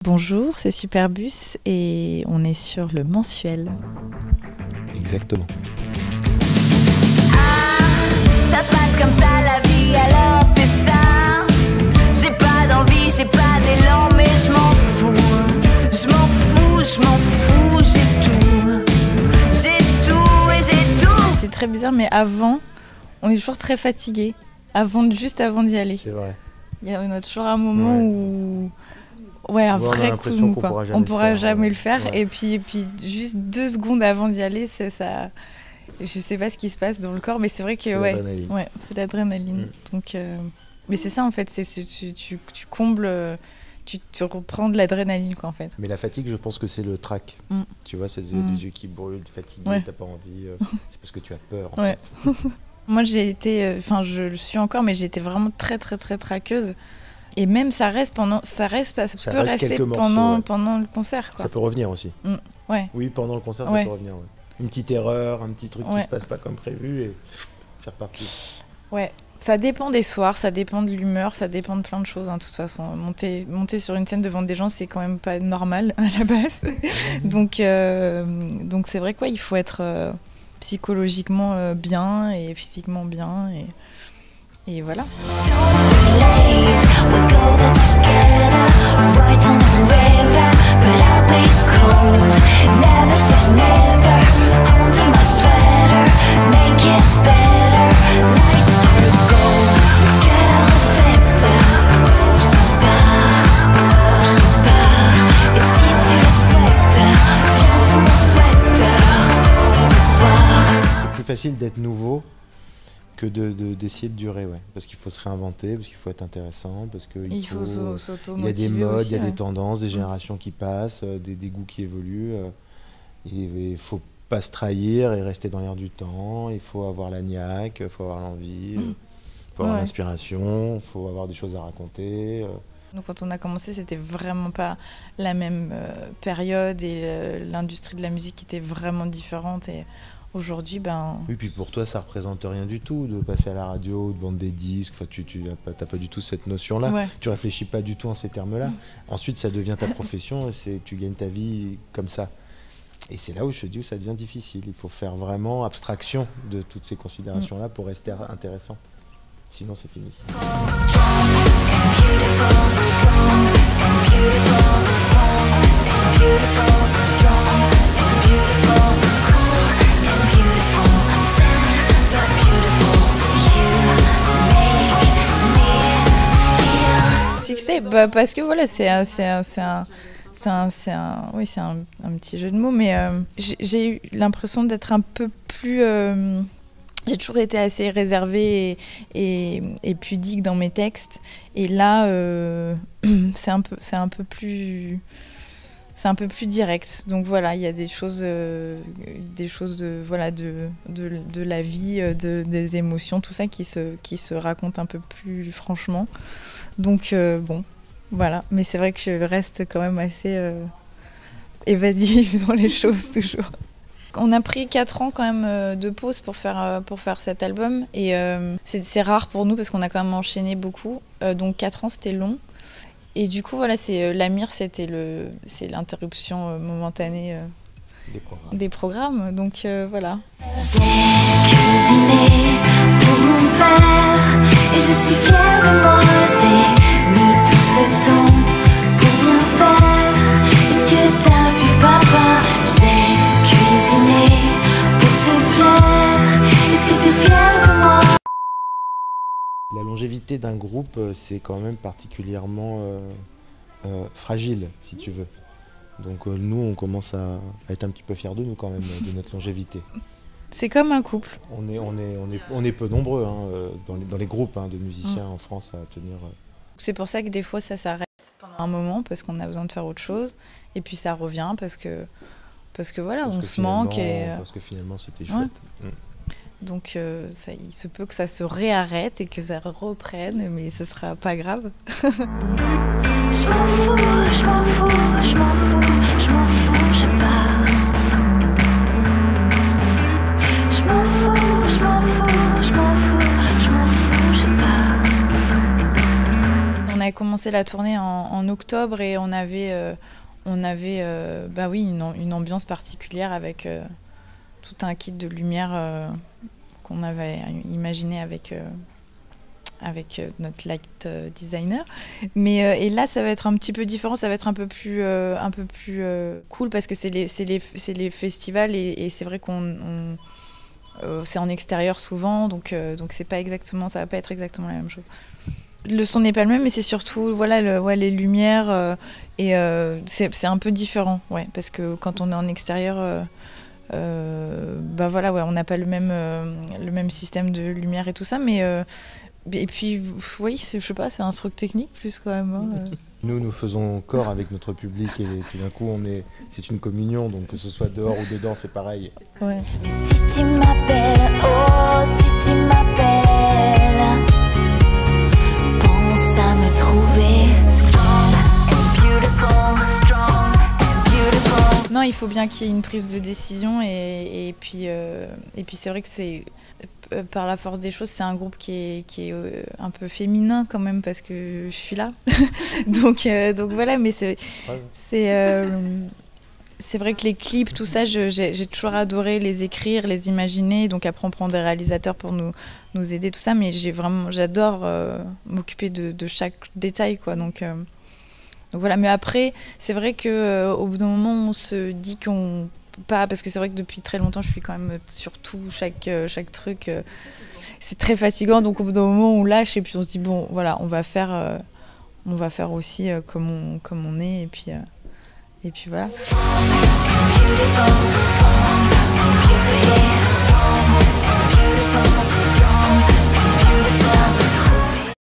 Bonjour, c'est Superbus et on est sur le mensuel. Exactement. Ah, ça se passe comme ça la vie, alors c'est ça. J'ai pas d'envie, j'ai pas d'élan, mais je m'en fous. Je m'en fous, je m'en fous, j'ai tout. J'ai tout et j'ai tout. C'est très bizarre, mais avant, on est toujours très fatigué. Juste avant d'y aller. C'est vrai. On a toujours un moment où... Ouais, un vrai coup de mou, quoi. On pourra jamais le faire. Ouais. Et puis juste 2 secondes avant d'y aller, c'est ça. Je sais pas ce qui se passe dans le corps, mais c'est vrai que c'est l'adrénaline. Donc, mais c'est ça en fait, tu combles, tu te reprends de l'adrénaline quoi en fait. Mais la fatigue, je pense que c'est le trac. Tu vois, c'est des yeux qui brûlent, fatigué, t'as pas envie. C'est parce que tu as peur. En fait. Moi, j'ai été, je le suis encore, mais j'ai été vraiment très très très traqueuse. Et même ça peut rester pendant le concert quoi. Ça peut revenir aussi. Ouais. Oui, pendant le concert, ça peut revenir. Ouais. Une petite erreur, un petit truc qui se passe pas comme prévu et c'est reparti. Ouais. Ça dépend des soirs, ça dépend de l'humeur, ça dépend de plein de choses. De toute façon, monter sur une scène devant des gens, c'est quand même pas normal à la base. Donc c'est vrai quoi, il faut être psychologiquement bien et physiquement bien et voilà. C'est plus facile d'être nouveau que d'essayer de durer, parce qu'il faut se réinventer, parce qu'il faut être intéressant, parce qu'il faut s'auto-motiver. Il y a des modes, aussi, il y a des tendances, des générations qui passent, des goûts qui évoluent. Il faut pas se trahir et rester dans l'air du temps. Il faut avoir la niaque, il faut avoir l'envie, il faut avoir l'inspiration, il faut avoir des choses à raconter. Donc, quand on a commencé, c'était vraiment pas la même période et l'industrie de la musique était vraiment différente. Et aujourd'hui, Oui, puis pour toi, ça représente rien du tout de passer à la radio, de vendre des disques. Enfin, tu n'as pas du tout cette notion-là. Ouais. Tu réfléchis pas du tout en ces termes-là. Ensuite, ça devient ta profession et tu gagnes ta vie comme ça. Et c'est là où je te dis que ça devient difficile. Il faut faire vraiment abstraction de toutes ces considérations-là pour rester intéressant. Sinon, c'est fini. Parce que voilà, c'est un petit jeu de mots, mais j'ai eu l'impression d'être un peu plus... j'ai toujours été assez réservée et pudique dans mes textes, et là, c'est un peu plus direct. Donc voilà, il y a des choses de la vie, des émotions, tout ça qui se raconte un peu plus franchement. Donc voilà, mais c'est vrai que je reste quand même assez évasive dans les choses toujours. On a pris 4 ans quand même de pause pour faire cet album, et c'est rare pour nous parce qu'on a quand même enchaîné beaucoup, donc 4 ans c'était long. Et du coup voilà, l'Amir c'est l'interruption momentanée des programmes, donc voilà. J'ai cuisiné pour mon père et je suis fière de moi. J'ai mis tout ce temps pour bien faire. Est-ce que t'as vu papa? J'ai cuisiné pour te plaire. Est-ce que t'es fière de moi? La longévité d'un groupe, c'est quand même particulièrement fragile, si tu veux. Donc nous, on commence à être un petit peu fiers de nous quand même, de notre longévité. C'est comme un couple. On est peu nombreux dans les groupes de musiciens en France à tenir. C'est pour ça que des fois ça s'arrête pendant un moment parce qu'on a besoin de faire autre chose, et puis ça revient parce que voilà, on se manque. Parce que finalement c'était chouette. Donc il se peut que ça se réarrête et que ça reprenne, mais ce sera pas grave. Je m'en fous, je m'en fous, je m'en fous, je m'en fous, je pars. Je m'en fous, je m'en fous, je m'en fous, je m'en fous, je pars. On a commencé la tournée en octobre et on avait une ambiance particulière avec tout un kit de lumière qu'on avait imaginé avec notre light designer. Et là, ça va être un petit peu différent, ça va être un peu plus cool parce que c'est les festivals et c'est vrai qu'on c'est en extérieur souvent, donc c'est pas exactement, ça va pas être exactement la même chose. Le son n'est pas le même, mais c'est surtout les lumières et c'est un peu différent, parce que quand on est en extérieur, on n'a pas le même système de lumière et tout ça, mais et puis oui, je sais pas, c'est un truc technique plus quand même. Hein. Nous faisons corps avec notre public et tout d'un coup c'est une communion, donc que ce soit dehors ou dedans, c'est pareil. Ouais. Si tu m'appelles, oh si tu m'appelles, pense à me trouver strong and beautiful, strong and beautiful. Non, il faut bien qu'il y ait une prise de décision et puis c'est vrai que c'est par la force des choses, c'est un groupe qui est un peu féminin quand même parce que je suis là. donc voilà, mais c'est vrai que les clips, tout ça, j'ai toujours adoré les écrire, les imaginer. Donc après, on prend des réalisateurs pour nous aider, tout ça. Mais j'adore m'occuper de chaque détail, quoi. Donc voilà. Mais après, c'est vrai qu'au bout d'un moment, on se dit qu'on pas, parce que c'est vrai que depuis très longtemps je suis quand même sur tout, chaque truc, c'est très fatigant, donc au bout d'un moment on lâche et puis on se dit bon voilà, on va faire aussi comme on est et puis voilà. Strong, beautiful, strong, beautiful.